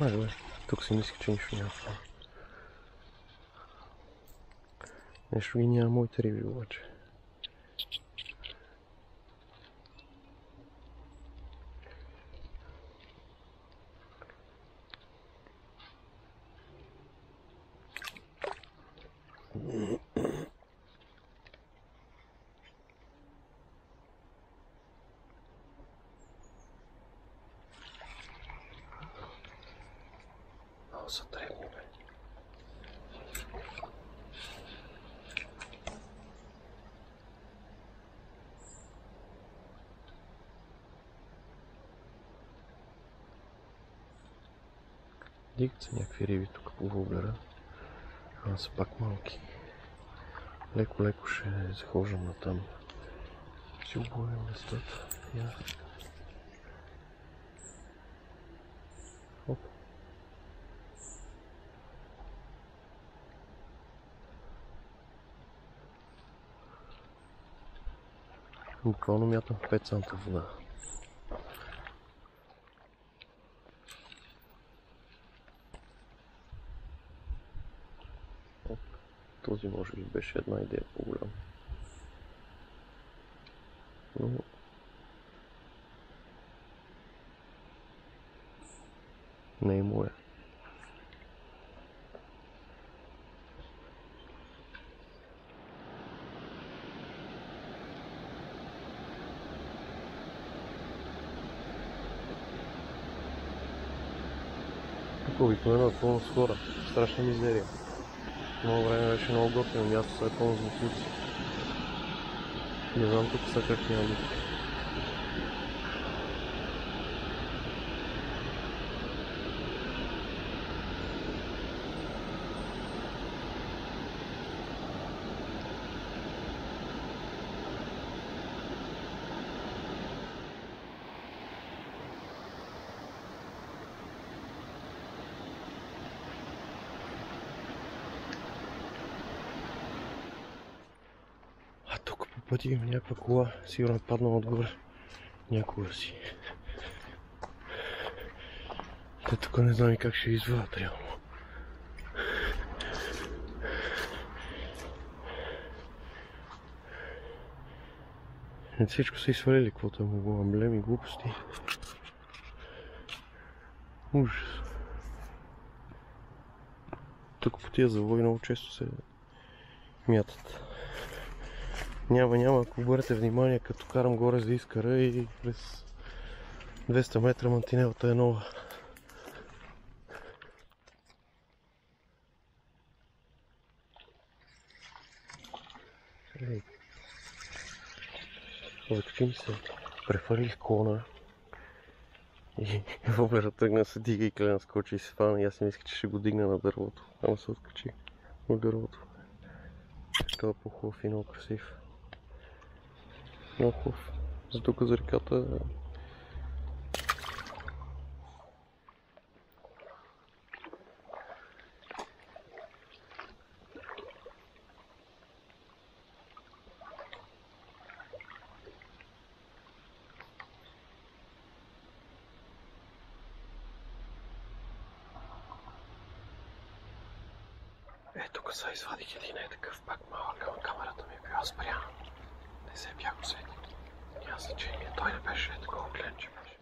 Добре, тук си мислих, че нищо няма. Нещо ги няма моите риби обаче. Много са дребни, бе. Дигат се някакви риби тук по воблера, ама са пак малки. Леко ще захождам натам. Ще обоем местата. Оп. Буквално мятам 5 санта вода. Този може би беше една идея по-голям. Но... не е моя. Тук обикновено е пълно с хора. Страшна мизерия. Много време беше много готино място, сега е пълно с буклуци. Не знам тук са как няма никак. Тук по пътя има някаква кола, сигурно е паднала отгоре някога си. Те тук не знам и как ще извадят реално. Всичко са изсвалили, каквото е могло, емблеми, глупости. Ужас. Тук по тия завои много често се мятат. Няма, ако обърнете внимание, като карам горе за Искъра и през 200 метра мантинелата е нова. Тук ми се префърлих клона и воблера тръгна се дига и клена скочи и се фана и аз си мислих, че ще го дигна на дървото, ама се откачи от дървото. Това е по-хубав и много красив. Много хубав. За тук за реката тук са извадих един такъв пак малък, ама камерата ми е била спряна. Не се бях усетил. Няма значение, той не беше такова кленче беше.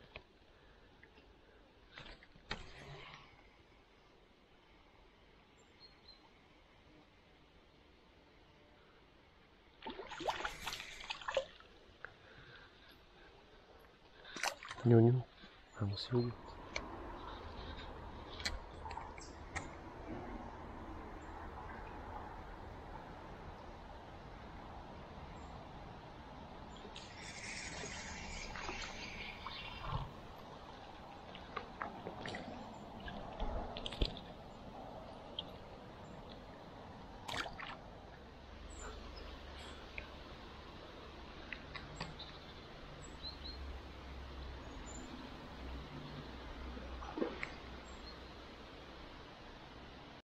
Ню-ню, ама си уби.